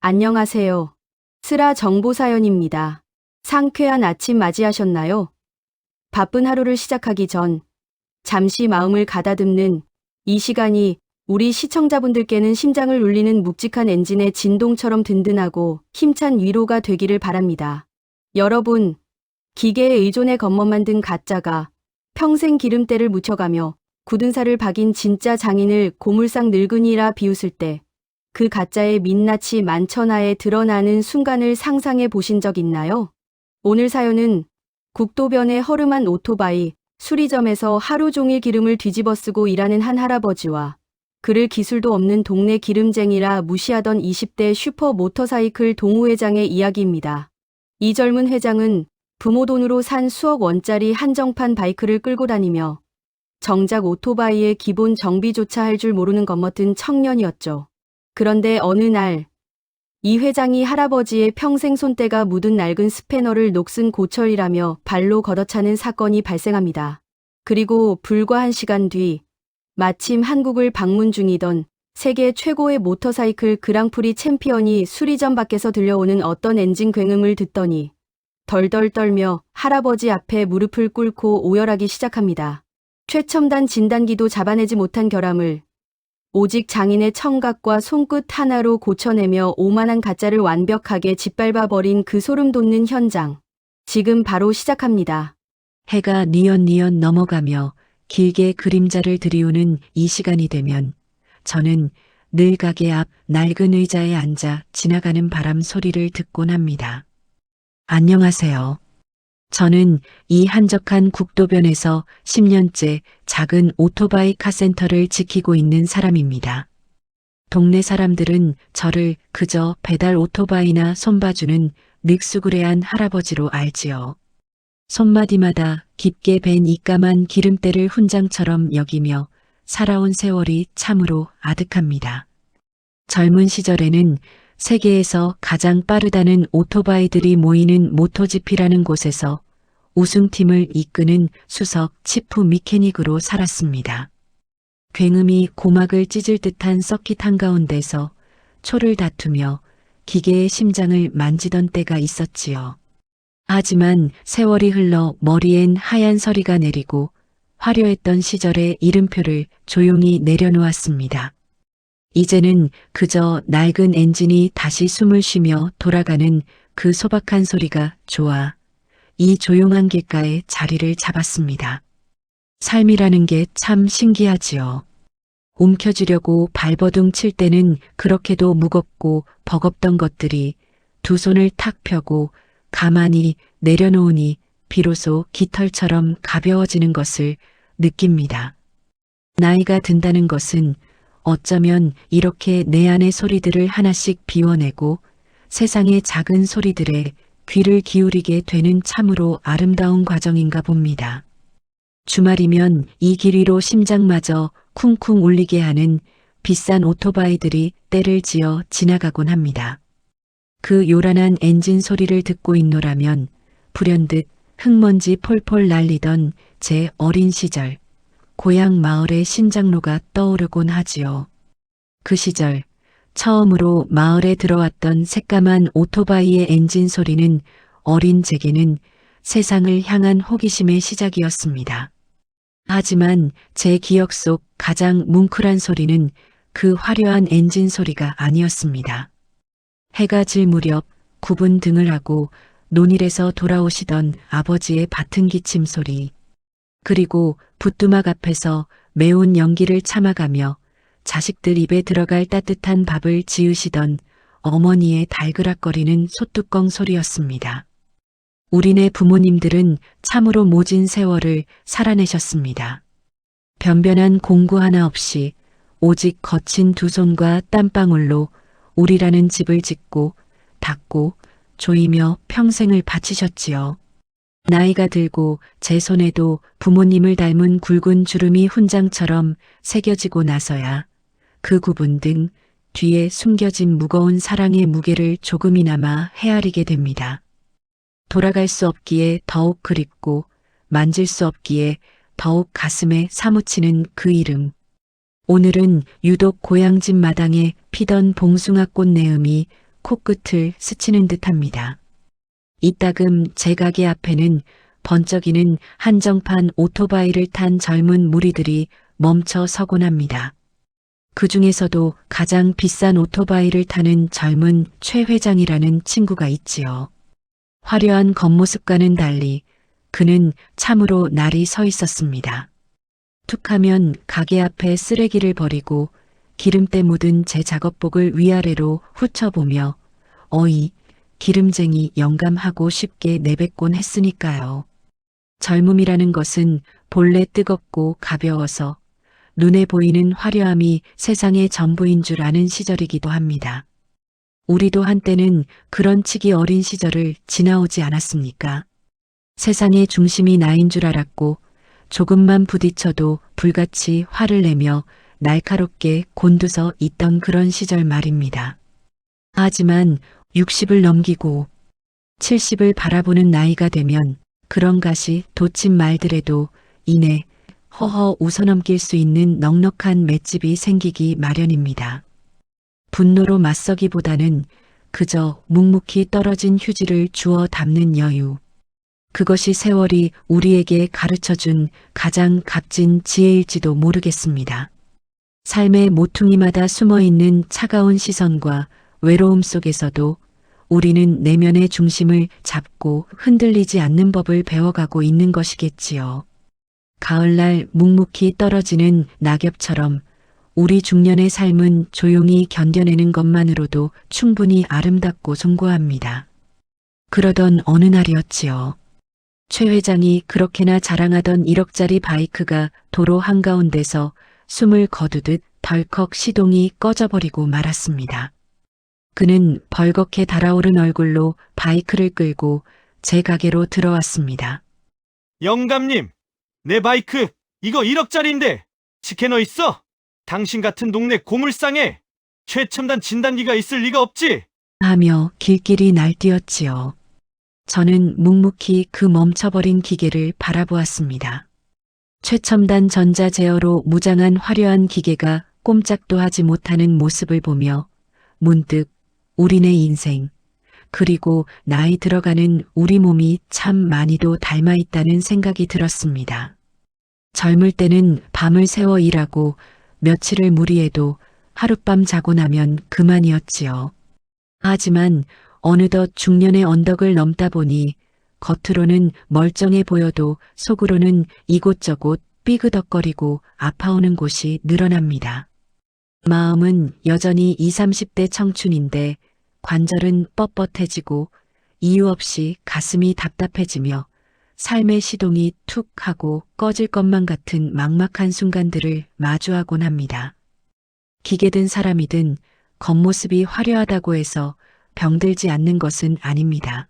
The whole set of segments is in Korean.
안녕하세요. 슬아 정보사연입니다. 상쾌한 아침 맞이하셨나요? 바쁜 하루를 시작하기 전 잠시 마음을 가다듬는 이 시간이 우리 시청자분들께는 심장을 울리는 묵직한 엔진의 진동처럼 든든하고 힘찬 위로가 되기를 바랍니다. 여러분, 기계에 의존해 겉멋 만든 가짜가 평생 기름때를 묻혀가며 굳은 살을 박인 진짜 장인을 고물상 늙은이라 비웃을 때 그 가짜의 민낯이 만천하에 드러나는 순간을 상상해 보신 적 있나요? 오늘 사연은 국도변의 허름한 오토바이 수리점에서 하루 종일 기름을 뒤집어 쓰고 일하는 한 할아버지와 그를 기술도 없는 동네 기름쟁이라 무시하던 20대 슈퍼 모터사이클 동호회장의 이야기입니다. 이 젊은 회장은 부모 돈으로 산 수억 원짜리 한정판 바이크를 끌고 다니며 정작 오토바이의 기본 정비조차 할 줄 모르는 겉멋든 청년이었죠. 그런데 어느 날 이 회장이 할아버지의 평생 손때가 묻은 낡은 스패너를 녹슨 고철이라며 발로 걷어차는 사건이 발생합니다. 그리고 불과 1시간 뒤 마침 한국을 방문 중이던 세계 최고의 모터사이클 그랑프리 챔피언이 수리점 밖에서 들려오는 어떤 엔진 굉음을 듣더니 덜덜 떨며 할아버지 앞에 무릎을 꿇고 오열하기 시작합니다. 최첨단 진단기도 잡아내지 못한 결함을 오직 장인의 청각과 손끝 하나로 고쳐내며 오만한 가짜를 완벽하게 짓밟아버린 그 소름 돋는 현장. 지금 바로 시작합니다. 해가 뉘엿뉘엿 넘어가며 길게 그림자를 들이우는 이 시간이 되면 저는 늘 가게 앞 낡은 의자에 앉아 지나가는 바람 소리를 듣곤 합니다. 안녕하세요. 저는 이 한적한 국도변에서 10년째 작은 오토바이 카센터를 지키고 있는 사람입니다. 동네 사람들은 저를 그저 배달 오토바이나 손봐주는 늑수그레한 할아버지로 알지요. 손마디마다 깊게 밴 이 까만 기름때를 훈장처럼 여기며 살아온 세월이 참으로 아득합니다. 젊은 시절에는 세계에서 가장 빠르다는 오토바이들이 모이는 모토지피라는 곳에서 우승팀을 이끄는 수석 치프 미케닉으로 살았습니다. 굉음이 고막을 찢을 듯한 서킷 한가운데서 초를 다투며 기계의 심장을 만지던 때가 있었지요. 하지만 세월이 흘러 머리엔 하얀 서리가 내리고 화려했던 시절의 이름표를 조용히 내려놓았습니다. 이제는 그저 낡은 엔진이 다시 숨을 쉬며 돌아가는 그 소박한 소리가 좋아 이 조용한 길가에 자리를 잡았습니다. 삶이라는 게 참 신기하지요. 움켜쥐려고 발버둥 칠 때는 그렇게도 무겁고 버겁던 것들이 두 손을 탁 펴고 가만히 내려놓으니 비로소 깃털처럼 가벼워지는 것을 느낍니다. 나이가 든다는 것은 어쩌면 이렇게 내 안의 소리들을 하나씩 비워내고 세상의 작은 소리들에 귀를 기울이게 되는 참으로 아름다운 과정인가 봅니다. 주말이면 이 길 위로 심장마저 쿵쿵 울리게 하는 비싼 오토바이들이 때를 지어 지나가곤 합니다. 그 요란한 엔진 소리를 듣고 있노라면 불현듯 흙먼지 폴폴 날리던 제 어린 시절 고향 마을의 신장로가 떠오르곤 하지요. 그 시절 처음으로 마을에 들어왔던 새까만 오토바이의 엔진 소리는 어린 제게는 세상을 향한 호기심의 시작이었습니다. 하지만 제 기억 속 가장 뭉클한 소리는 그 화려한 엔진 소리가 아니었습니다. 해가 질 무렵 굽은 등을 하고 논일에서 돌아오시던 아버지의 밭은 기침 소리, 그리고 붓두막 앞에서 매운 연기를 참아가며 자식들 입에 들어갈 따뜻한 밥을 지으시던 어머니의 달그락거리는 솥뚜껑 소리였습니다. 우리네 부모님들은 참으로 모진 세월을 살아내셨습니다. 변변한 공구 하나 없이 오직 거친 두 손과 땀방울로 우리라는 집을 짓고 닦고 조이며 평생을 바치셨지요. 나이가 들고 제 손에도 부모님을 닮은 굵은 주름이 훈장처럼 새겨지고 나서야 그 구분 등 뒤에 숨겨진 무거운 사랑의 무게를 조금이나마 헤아리게 됩니다. 돌아갈 수 없기에 더욱 그립고 만질 수 없기에 더욱 가슴에 사무치는 그 이름. 오늘은 유독 고향집 마당에 피던 봉숭아꽃 내음이 코끝을 스치는 듯합니다. 이따금 제 가게 앞에는 번쩍이는 한정판 오토바이를 탄 젊은 무리들이 멈춰 서곤 합니다. 그 중에서도 가장 비싼 오토바이를 타는 젊은 최 회장이라는 친구가 있지요. 화려한 겉모습과는 달리 그는 참으로 날이 서 있었습니다. 툭하면 가게 앞에 쓰레기를 버리고 기름때 묻은 제 작업복을 위아래로 훑어보며 어이, 기름쟁이 영감하고 쉽게 내뱉곤 했으니까요. 젊음이라는 것은 본래 뜨겁고 가벼워서 눈에 보이는 화려함이 세상의 전부인 줄 아는 시절이기도 합니다. 우리도 한때는 그런 치기 어린 시절을 지나오지 않았습니까? 세상의 중심이 나인 줄 알았고 조금만 부딪혀도 불같이 화를 내며 날카롭게 곤두서 있던 그런 시절 말입니다. 하지만 60을 넘기고 70을 바라보는 나이가 되면 그런 가시 돋친 말들에도 이내 허허 웃어넘길 수 있는 넉넉한 맷집이 생기기 마련입니다. 분노로 맞서기보다는 그저 묵묵히 떨어진 휴지를 주워 담는 여유. 그것이 세월이 우리에게 가르쳐준 가장 값진 지혜일지도 모르겠습니다. 삶의 모퉁이마다 숨어있는 차가운 시선과 외로움 속에서도 우리는 내면의 중심을 잡고 흔들리지 않는 법을 배워가고 있는 것이겠지요. 가을날 묵묵히 떨어지는 낙엽처럼 우리 중년의 삶은 조용히 견뎌내는 것만으로도 충분히 아름답고 숭고합니다. 그러던 어느 날이었지요. 최 회장이 그렇게나 자랑하던 1억짜리 바이크가 도로 한가운데서 숨을 거두듯 덜컥 시동이 꺼져버리고 말았습니다. 그는 벌겋게 달아오른 얼굴로 바이크를 끌고 제 가게로 들어왔습니다. 영감님, 내 바이크 이거 1억짜리인데 스캐너 있어? 당신 같은 동네 고물상에 최첨단 진단기가 있을 리가 없지? 하며 길길이 날뛰었지요. 저는 묵묵히 그 멈춰버린 기계를 바라보았습니다. 최첨단 전자 제어로 무장한 화려한 기계가 꼼짝도 하지 못하는 모습을 보며 문득 우리네 인생, 그리고 나이 들어가는 우리 몸이 참 많이도 닮아 있다는 생각이 들었습니다. 젊을 때는 밤을 새워 일하고 며칠을 무리해도 하룻밤 자고 나면 그만이었지요. 하지만 어느덧 중년의 언덕을 넘다 보니 겉으로는 멀쩡해 보여도 속으로는 이곳저곳 삐그덕거리고 아파오는 곳이 늘어납니다. 마음은 여전히 20, 30대 청춘인데 관절은 뻣뻣해지고 이유 없이 가슴이 답답해지며 삶의 시동이 툭 하고 꺼질 것만 같은 막막한 순간들을 마주하곤 합니다. 기계든 사람이든 겉모습이 화려하다고 해서 병들지 않는 것은 아닙니다.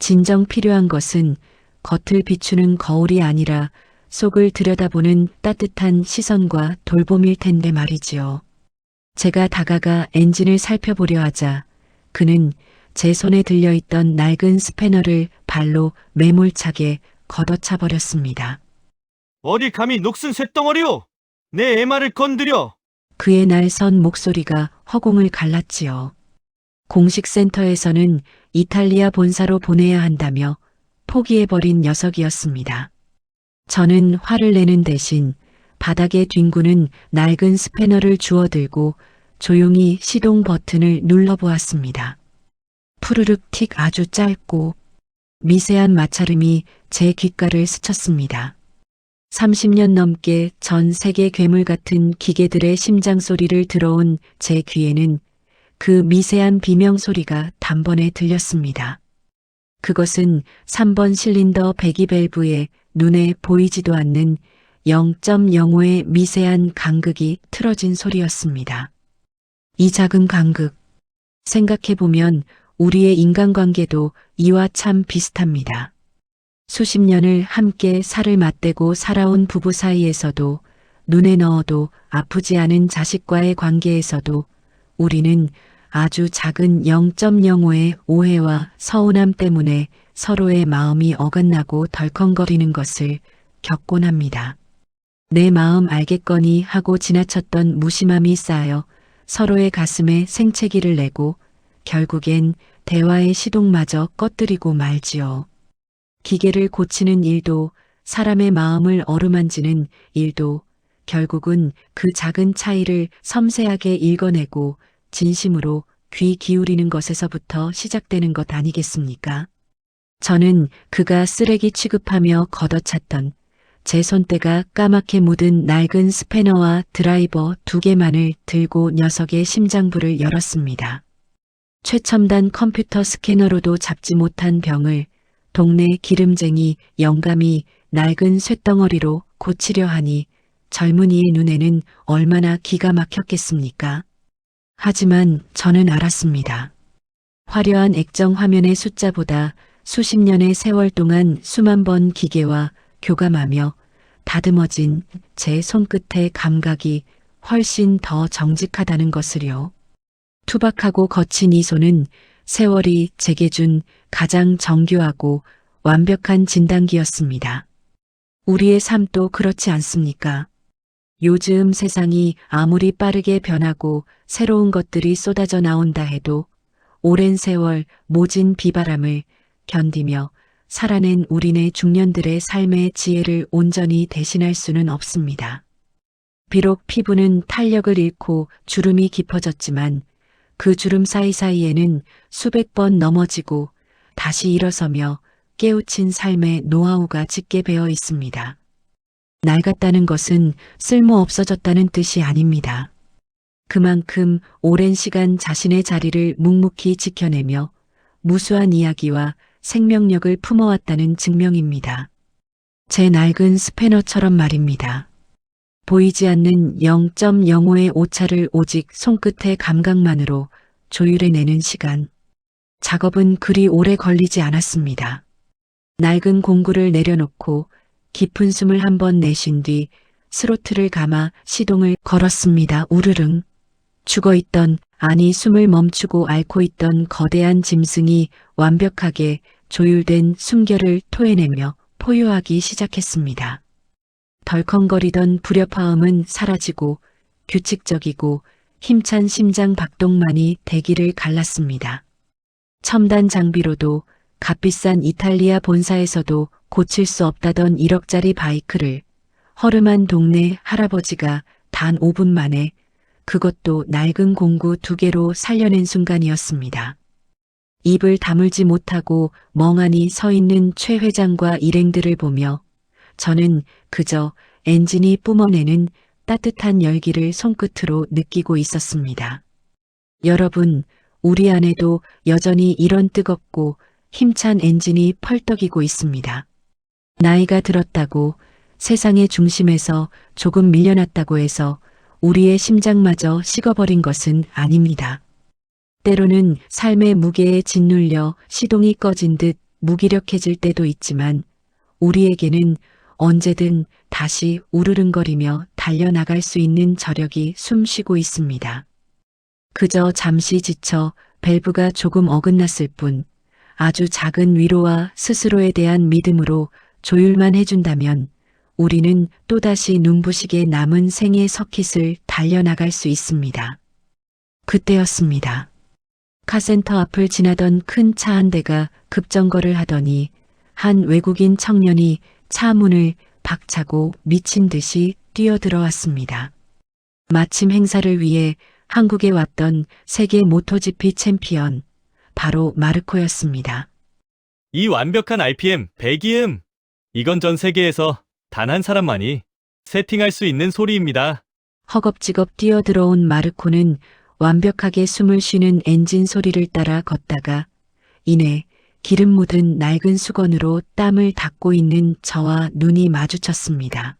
진정 필요한 것은 겉을 비추는 거울이 아니라 속을 들여다보는 따뜻한 시선과 돌봄일 텐데 말이지요. 제가 다가가 엔진을 살펴보려 하자 그는 제 손에 들려있던 낡은 스패너를 발로 매몰차게 걷어차 버렸습니다. 어디 감히 녹슨 쇳덩어리요? 내 애마를 건드려! 그의 날선 목소리가 허공을 갈랐지요. 공식 센터에서는 이탈리아 본사로 보내야 한다며 포기해버린 녀석이었습니다. 저는 화를 내는 대신 바닥에 뒹구는 낡은 스패너를 주워들고 조용히 시동 버튼을 눌러보았습니다. 푸르륵 틱 아주 짧고 미세한 마찰음이 제 귓가를 스쳤습니다. 30년 넘게 전 세계 괴물 같은 기계들의 심장 소리를 들어온 제 귀에는 그 미세한 비명 소리가 단번에 들렸습니다. 그것은 3번 실린더 배기 밸브에 눈에 보이지도 않는 0.05의 미세한 간극이 틀어진 소리였습니다. 이 작은 간극, 생각해보면 우리의 인간관계도 이와 참 비슷합니다. 수십 년을 함께 살을 맞대고 살아온 부부 사이에서도 눈에 넣어도 아프지 않은 자식과의 관계에서도 우리는 아주 작은 0.05의 오해와 서운함 때문에 서로의 마음이 어긋나고 덜컹거리는 것을 겪곤 합니다. 내 마음 알겠거니 하고 지나쳤던 무심함이 쌓여 서로의 가슴에 생채기를 내고 결국엔 대화의 시동마저 꺼뜨리고 말지요. 기계를 고치는 일도 사람의 마음을 어루만지는 일도 결국은 그 작은 차이를 섬세하게 읽어내고 진심으로 귀 기울이는 것에서부터 시작되는 것 아니겠습니까? 저는 그가 쓰레기 취급하며 걷어찼던 제 손때가 까맣게 묻은 낡은 스패너와 드라이버 2개만을 들고 녀석의 심장부를 열었습니다. 최첨단 컴퓨터 스캐너로도 잡지 못한 병을 동네 기름쟁이 영감이 낡은 쇳덩어리로 고치려 하니 젊은이의 눈에는 얼마나 기가 막혔겠습니까? 하지만 저는 알았습니다. 화려한 액정 화면의 숫자보다 수십 년의 세월 동안 수만 번 기계와 교감하며 다듬어진 제 손끝의 감각이 훨씬 더 정직하다는 것을요. 투박하고 거친 이 손은 세월이 제게 준 가장 정교하고 완벽한 진단기였습니다. 우리의 삶도 그렇지 않습니까? 요즘 세상이 아무리 빠르게 변하고 새로운 것들이 쏟아져 나온다 해도 오랜 세월 모진 비바람을 견디며 살아낸 우리네 중년들의 삶의 지혜를 온전히 대신할 수는 없습니다. 비록 피부는 탄력을 잃고 주름이 깊어졌지만 그 주름 사이사이에는 수백 번 넘어지고 다시 일어서며 깨우친 삶의 노하우가 짙게 배어 있습니다. 낡았다는 것은 쓸모 없어졌다는 뜻이 아닙니다. 그만큼 오랜 시간 자신의 자리를 묵묵히 지켜내며 무수한 이야기와 생명력을 품어왔다는 증명입니다. 제 낡은 스패너처럼 말입니다. 보이지 않는 0.05의 오차를 오직 손끝의 감각만으로 조율해내는 시간. 작업은 그리 오래 걸리지 않았습니다. 낡은 공구를 내려놓고 깊은 숨을 한번 내쉰 뒤 스로틀을 감아 시동을 걸었습니다. 우르릉. 죽어있던, 아니 숨을 멈추고 앓고 있던 거대한 짐승이 완벽하게 조율된 숨결을 토해내며 포효하기 시작했습니다. 덜컹거리던 불협화음은 사라지고 규칙적이고 힘찬 심장 박동만이 대기를 갈랐습니다. 첨단 장비로도 값비싼 이탈리아 본사에서도 고칠 수 없다던 1억짜리 바이크를 허름한 동네 할아버지가 단 5분 만에 그것도 낡은 공구 2개로 살려낸 순간이었습니다. 입을 다물지 못하고 멍하니 서 있는 최 회장과 일행들을 보며 저는 그저 엔진이 뿜어내는 따뜻한 열기를 손끝으로 느끼고 있었습니다. 여러분, 우리 안에도 여전히 이런 뜨겁고 힘찬 엔진이 펄떡이고 있습니다. 나이가 들었다고 세상의 중심에서 조금 밀려났다고 해서 우리의 심장마저 식어버린 것은 아닙니다. 때로는 삶의 무게에 짓눌려 시동이 꺼진 듯 무기력해질 때도 있지만 우리에게는 언제든 다시 우르릉거리며 달려나갈 수 있는 저력이 숨쉬고 있습니다. 그저 잠시 지쳐 밸브가 조금 어긋났을 뿐 아주 작은 위로와 스스로에 대한 믿음으로 조율만 해준다면 우리는 또다시 눈부시게 남은 생의 서킷을 달려나갈 수 있습니다. 그때였습니다. 카센터 앞을 지나던 큰 차 한 대가 급정거를 하더니 한 외국인 청년이 차 문을 박차고 미친 듯이 뛰어들어왔습니다. 마침 행사를 위해 한국에 왔던 세계 모토GP 챔피언, 바로 마르코였습니다. 이 완벽한 RPM 100이음. 이건 전 세계에서 단 한 사람만이 세팅할 수 있는 소리입니다. 허겁지겁 뛰어들어온 마르코는 완벽하게 숨을 쉬는 엔진 소리를 따라 걷다가 이내 기름 묻은 낡은 수건으로 땀을 닦고 있는 저와 눈이 마주쳤습니다.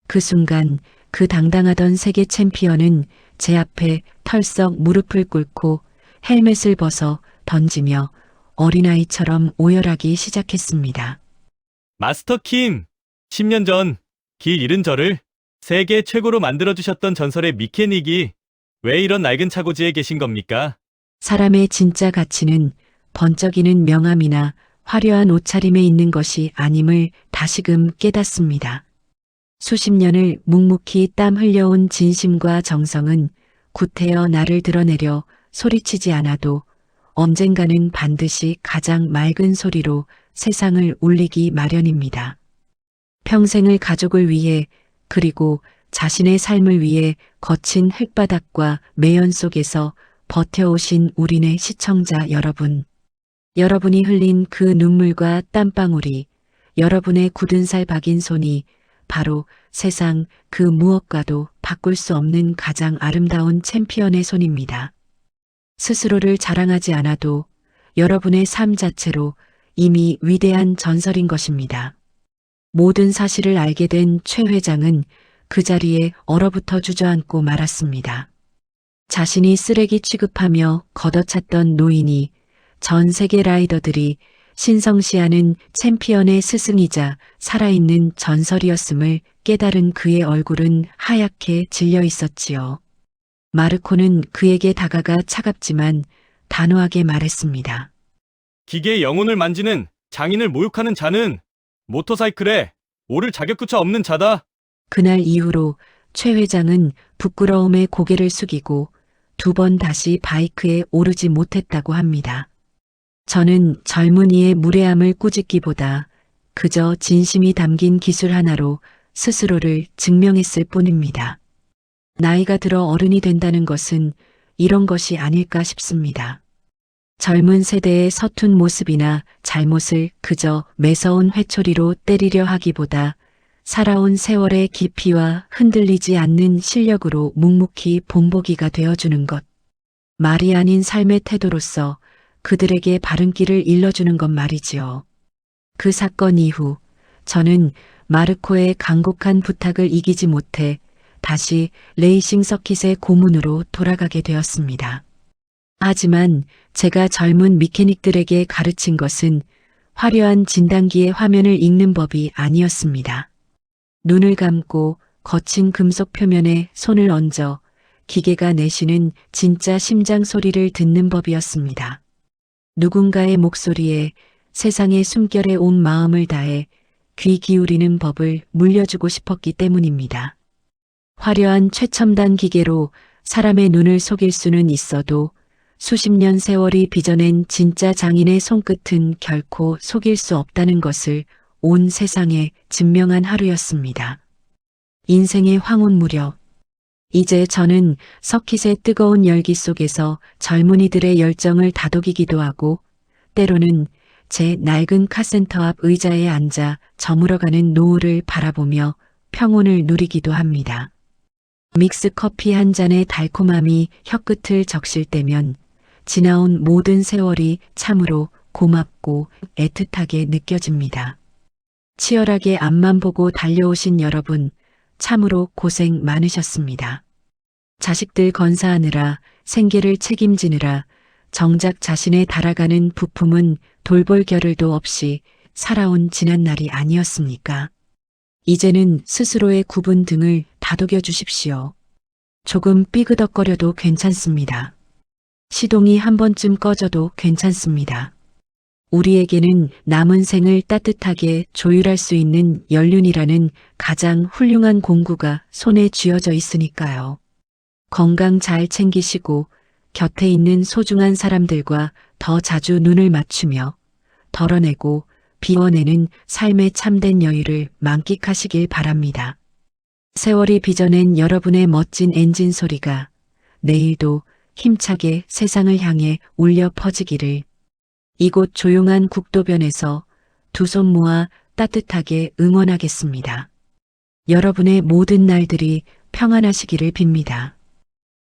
그 순간 그 당당하던 세계 챔피언은 제 앞에 털썩 무릎을 꿇고 헬멧을 벗어 던지며 어린아이처럼 오열하기 시작했습니다. 마스터 킴, 10년 전 길 잃은 저를 세계 최고로 만들어주셨던 전설의 미케닉이 왜 이런 낡은 차고지에 계신 겁니까? 사람의 진짜 가치는 번쩍이는 명함이나 화려한 옷차림에 있는 것이 아님을 다시금 깨닫습니다. 수십 년을 묵묵히 땀 흘려온 진심과 정성은 구태여 나를 드러내려 소리치지 않아도 언젠가는 반드시 가장 맑은 소리로 세상을 울리기 마련입니다. 평생을 가족을 위해 그리고 자신의 삶을 위해 거친 흙바닥과 매연 속에서 버텨오신 우리네 시청자 여러분. 여러분이 흘린 그 눈물과 땀방울이, 여러분의 굳은 살 박인 손이 바로 세상 그 무엇과도 바꿀 수 없는 가장 아름다운 챔피언의 손입니다. 스스로를 자랑하지 않아도 여러분의 삶 자체로 이미 위대한 전설인 것입니다. 모든 사실을 알게 된 최 회장은 그 자리에 얼어붙어 주저앉고 말았습니다. 자신이 쓰레기 취급하며 걷어찼던 노인이 전 세계 라이더들이 신성시하는 챔피언의 스승이자 살아있는 전설이었음을 깨달은 그의 얼굴은 하얗게 질려 있었지요. 마르코는 그에게 다가가 차갑지만 단호하게 말했습니다. 기계의 영혼을 만지는 장인을 모욕하는 자는 모터사이클에 오를 자격조차 없는 자다. 그날 이후로 최 회장은 부끄러움에 고개를 숙이고 2번 다시 바이크에 오르지 못했다고 합니다. 저는 젊은이의 무례함을 꾸짖기보다 그저 진심이 담긴 기술 하나로 스스로를 증명했을 뿐입니다. 나이가 들어 어른이 된다는 것은 이런 것이 아닐까 싶습니다. 젊은 세대의 서툰 모습이나 잘못을 그저 매서운 회초리로 때리려 하기보다 살아온 세월의 깊이와 흔들리지 않는 실력으로 묵묵히 본보기가 되어주는 것. 말이 아닌 삶의 태도로서 그들에게 바른 길을 일러주는 것 말이지요. 그 사건 이후 저는 마르코의 간곡한 부탁을 이기지 못해 다시 레이싱 서킷의 고문으로 돌아가게 되었습니다. 하지만 제가 젊은 미케닉들에게 가르친 것은 화려한 진단기의 화면을 읽는 법이 아니었습니다. 눈을 감고 거친 금속 표면에 손을 얹어 기계가 내쉬는 진짜 심장 소리를 듣는 법이었습니다. 누군가의 목소리에 세상의 숨결에 온 마음을 다해 귀 기울이는 법을 물려주고 싶었기 때문입니다. 화려한 최첨단 기계로 사람의 눈을 속일 수는 있어도 수십 년 세월이 빚어낸 진짜 장인의 손끝은 결코 속일 수 없다는 것을 온 세상에 증명한 하루였습니다. 인생의 황혼 무렵. 이제 저는 서킷의 뜨거운 열기 속에서 젊은이들의 열정을 다독이기도 하고 때로는 제 낡은 카센터 앞 의자에 앉아 저물어가는 노을을 바라보며 평온을 누리기도 합니다. 믹스 커피 한 잔의 달콤함이 혀끝을 적실 때면 지나온 모든 세월이 참으로 고맙고 애틋하게 느껴집니다. 치열하게 앞만 보고 달려오신 여러분, 참으로 고생 많으셨습니다. 자식들 건사하느라, 생계를 책임지느라 정작 자신의 달아가는 부품은 돌볼 겨를도 없이 살아온 지난날이 아니었습니까? 이제는 스스로의 굽은 등을 다독여 주십시오. 조금 삐그덕거려도 괜찮습니다. 시동이 한 번쯤 꺼져도 괜찮습니다. 우리에게는 남은 생을 따뜻하게 조율할 수 있는 연륜이라는 가장 훌륭한 공구가 손에 쥐어져 있으니까요. 건강 잘 챙기시고 곁에 있는 소중한 사람들과 더 자주 눈을 맞추며 덜어내고 비워내는 삶의 참된 여유를 만끽하시길 바랍니다. 세월이 빚어낸 여러분의 멋진 엔진 소리가 내일도 힘차게 세상을 향해 울려 퍼지기를 이곳 조용한 국도변에서 두 손 모아 따뜻하게 응원하겠습니다. 여러분의 모든 날들이 평안하시기를 빕니다.